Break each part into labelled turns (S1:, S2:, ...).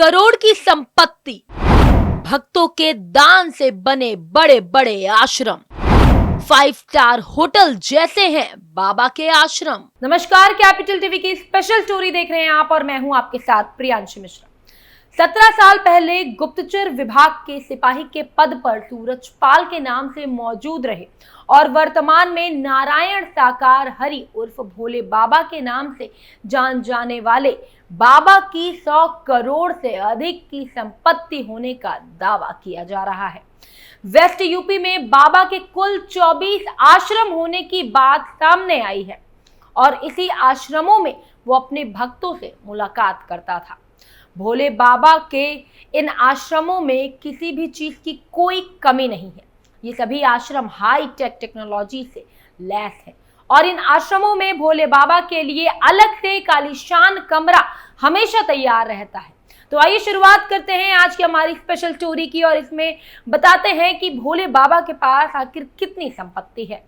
S1: करोड़ की संपत्ति, भक्तों के दान से बने बड़े बड़े आश्रम, 5 स्टार होटल जैसे हैं बाबा के आश्रम। नमस्कार, कैपिटल टीवी की स्पेशल स्टोरी देख रहे हैं आप और मैं हूं आपके साथ प्रियांशी मिश्रा। 17 साल पहले गुप्तचर विभाग के सिपाही के पद पर सूरजपाल के नाम से मौजूद रहे और वर्तमान में नारायण साकार हरि उर्फ भोले बाबा के नाम से जान जाने वाले बाबा की 100 करोड़ से अधिक की संपत्ति होने का दावा किया जा रहा है। वेस्ट यूपी में बाबा के कुल 24 आश्रम होने की बात सामने आई है और इसी आश्रमों में वो अपने भक्तों से मुलाकात करता था। भोले बाबा के इन आश्रमों में किसी भी चीज की कोई कमी नहीं है। ये सभी आश्रम हाई टेक टेक्नोलॉजी से लैस है और इन आश्रमों में भोले बाबा के लिए अलग से एक आलीशान कमरा हमेशा तैयार रहता है। तो आइए शुरुआत करते हैं आज की हमारी स्पेशल स्टोरी की और इसमें बताते हैं कि भोले बाबा के पास आखिर कितनी संपत्ति है।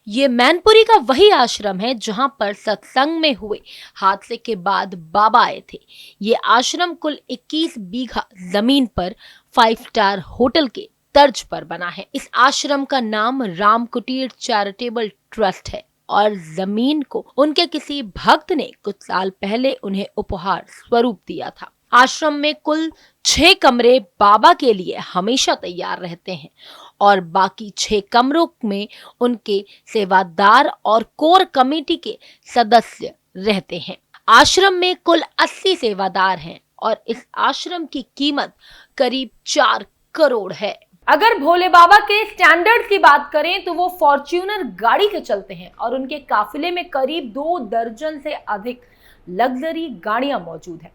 S1: ये मैनपुरी का वही आश्रम है जहां पर सत्संग में हुए हादसे के बाद बाबा आए थे। ये आश्रम कुल 21 बीघा जमीन पर 5 स्टार होटल के तर्ज पर बना है। इस आश्रम का नाम राम कुटीर चैरिटेबल ट्रस्ट है और जमीन को उनके किसी भक्त ने कुछ साल पहले उन्हें उपहार स्वरूप दिया था। आश्रम में कुल 6 कमरे बाबा के लिए हमेशा तैयार रहते हैं और बाकी 6 कमरों में उनके सेवादार और कोर कमेटी के सदस्य रहते हैं। आश्रम में कुल 80 सेवादार हैं और इस आश्रम की कीमत करीब 4 करोड़ है। अगर भोले बाबा के स्टैंडर्ड की बात करें तो वो फॉर्च्यूनर गाड़ी से चलते हैं और उनके काफिले में करीब 2 दर्जन से अधिक लग्जरी गाड़ियां मौजूद हैं।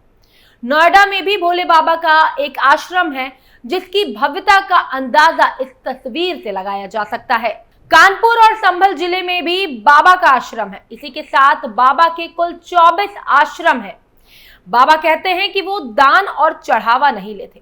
S1: नोएडा में भी भोले बाबा का एक आश्रम है जिसकी भव्यता का अंदाजा इस तस्वीर से लगाया जा सकता है। कानपुर और संभल जिले में भी बाबा का आश्रम है। इसी के साथ बाबा के कुल 24 आश्रम है। बाबा कहते हैं कि वो दान और चढ़ावा नहीं लेते।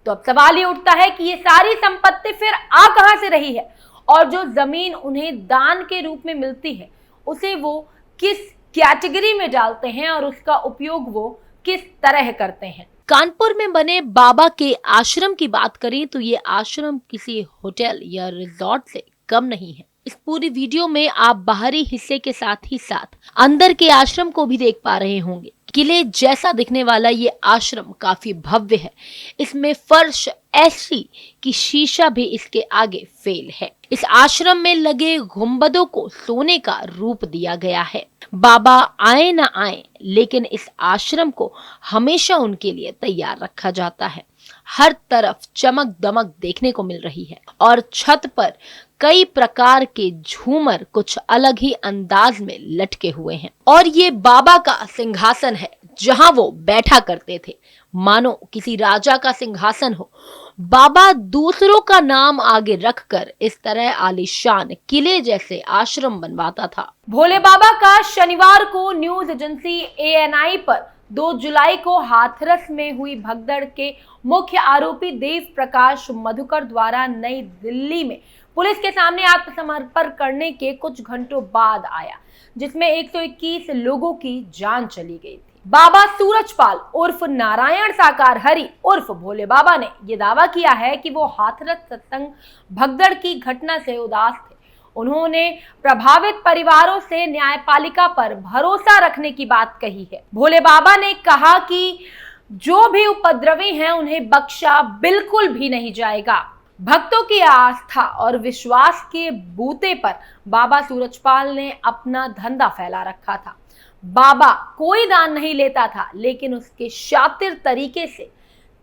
S1: तो अब सवाल ये उठता है कि ये सारी संपत्ति फिर आ कहां से रही है और जो जमीन उन्हें दान के रूप में मिलती है उसे वो किस कैटेगरी में डालते हैं और उसका उपयोग वो किस तरह करते हैं। कानपुर में बने बाबा के आश्रम की बात करें तो ये आश्रम किसी होटल या रिजॉर्ट से कम नहीं है। इस पूरी वीडियो में आप बाहरी हिस्से के साथ ही साथ अंदर के आश्रम को भी देख पा रहे होंगे। किले जैसा दिखने वाला ये आश्रम काफी भव्य है। इसमें फर्श ऐसी कि शीशा भी इसके आगे फेल है। इस आश्रम में लगे गुंबदों को सोने का रूप दिया गया है। बाबा आए ना आए लेकिन इस आश्रम को हमेशा उनके लिए तैयार रखा जाता है। हर तरफ चमक दमक देखने को मिल रही है और छत पर कई प्रकार के झूमर कुछ अलग ही अंदाज में लटके हुए हैं। और ये बाबा का सिंहासन है जहां वो बैठा करते थे, मानो किसी राजा का सिंहासन हो। बाबा दूसरों का नाम आगे रखकर इस तरह आलीशान किले जैसे आश्रम बनवाता था। भोले बाबा का शनिवार को न्यूज एजेंसी ANI पर 2 जुलाई को हाथरस में हुई भगदड़ के मुख्य आरोपी देव प्रकाश मधुकर द्वारा नई दिल्ली में पुलिस के सामने आत्मसमर्पण करने के कुछ घंटों बाद आया, जिसमें 121 लोगों की जान चली गई थी। बाबा सूरजपाल उर्फ नारायण साकार हरि उर्फ भोले बाबा ने यह दावा किया है कि वो हाथरस सत्संग भगदड़ की घटना से उदास थे। उन्होंने प्रभावित परिवारों से न्यायपालिका पर भरोसा रखने की बात कही है। भोले बाबा ने कहा कि जो भी उपद्रवी हैं उन्हें बख्शा बिल्कुल भी नहीं जाएगा। भक्तों की आस्था और विश्वास के बूते पर बाबा सूरजपाल ने अपना धंधा फैला रखा था। बाबा कोई दान नहीं लेता था लेकिन उसके शातिर तरीके से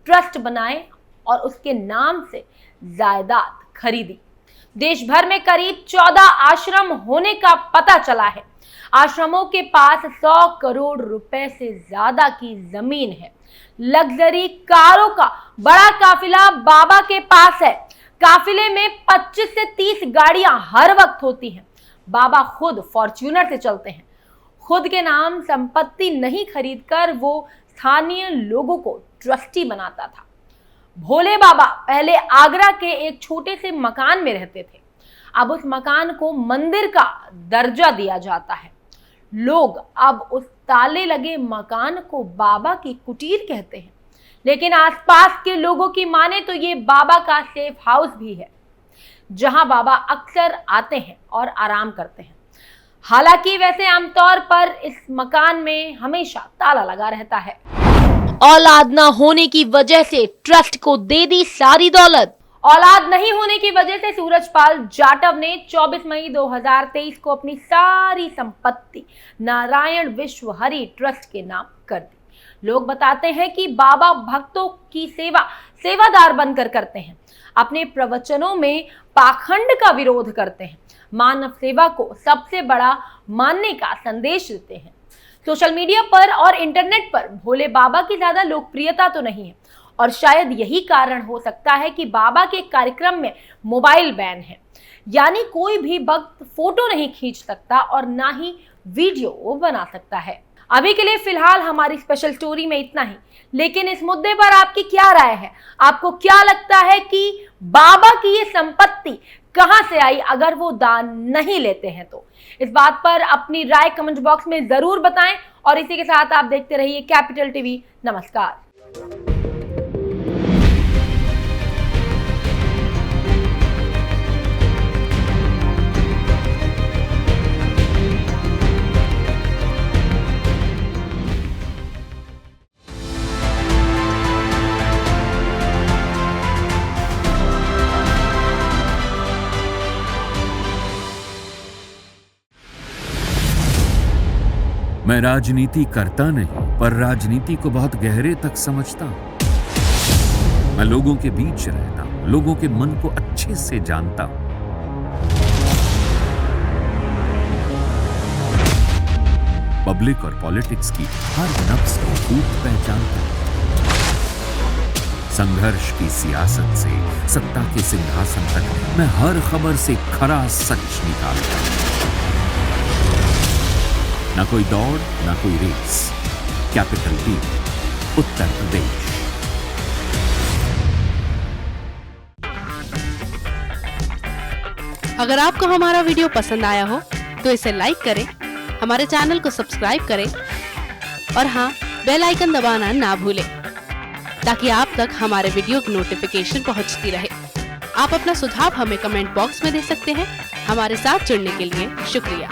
S1: ट्रस्ट बनाए और उसके नाम से जायदाद खरीदी। देश भर में करीब 14 आश्रम होने का पता चला है। आश्रमों के पास 100 करोड़ रुपए से ज्यादा की जमीन है। लग्जरी कारों का बड़ा काफिला बाबा के पास है। काफिले में 25 से 30 गाड़ियां हर वक्त होती हैं। बाबा खुद फॉर्च्यूनर से चलते हैं। खुद के नाम संपत्ति नहीं खरीदकर वो स्थानीय लोगों को ट्रस्टी बनाता था। भोले बाबा पहले आगरा के एक छोटे से मकान में रहते थे। अब उस मकान को मंदिर का दर्जा दिया जाता है। लोग अब उस ताले लगे मकान को बाबा की कुटीर कहते हैं, लेकिन आसपास के लोगों की माने तो ये बाबा का सेफ हाउस भी है, जहां बाबा अक्सर आते हैं और आराम करते हैं। हालांकि वैसे आमतौर पर इस मकान में हमेशा ताला लगा रहता है। औलाद ना होने की वजह से ट्रस्ट को दे दी सारी दौलत। औलाद नहीं होने की वजह से सूरजपाल जाटव ने 24 मई 2023 को अपनी सारी संपत्ति नारायण विश्व हरि ट्रस्ट के नाम कर दी। लोग बताते हैं कि बाबा भक्तों की सेवादार बनकर करते हैं। अपने प्रवचनों में पाखंड का विरोध करते हैं, मानव सेवा को सबसे बड़ा मानने का संदेश देते हैं। सोशल मीडिया पर और इंटरनेट पर भोले बाबा की ज्यादा लोकप्रियता तो नहीं है, और शायद यही कारण हो सकता है कि बाबा के कार्यक्रम में मोबाइल बैन है, यानी कोई भी भक्त फोटो नहीं खींच सकता और ना ही वीडियो बना सकता है। अभी के लिए फिलहाल हमारी स्पेशल स्टोरी में इतना ही, लेकिन इस मुद्दे पर आपकी क्या राय है? आपको क्या लगता है कि बाबा की ये संपत्ति कहां से आई अगर वो दान नहीं लेते हैं तो? इस बात पर अपनी राय कमेंट बॉक्स में जरूर बताएं, और इसी के साथ आप देखते रहिए कैपिटल टीवी। नमस्कार।
S2: मैं राजनीति करता नहीं, पर राजनीति को बहुत गहरे तक समझता हूं। मैं लोगों के बीच रहता हूं, लोगों के मन को अच्छे से जानता हूं। पब्लिक और पॉलिटिक्स की हर नब्ज को खूब पहचानता हूं। संघर्ष की सियासत से सत्ता के सिंहासन तक मैं हर खबर से खरा सच निकालता हूं। ना कोई दौड़, ना कोई race. Capital TV, Uttar Pradesh.
S3: अगर आपको हमारा वीडियो पसंद आया हो तो इसे लाइक करें, हमारे चैनल को सब्सक्राइब करें और हाँ, बेल आइकन दबाना ना भूलें, ताकि आप तक हमारे वीडियो की नोटिफिकेशन पहुंचती रहे। आप अपना सुझाव हमें कमेंट बॉक्स में दे सकते हैं। हमारे साथ जुड़ने के लिए शुक्रिया।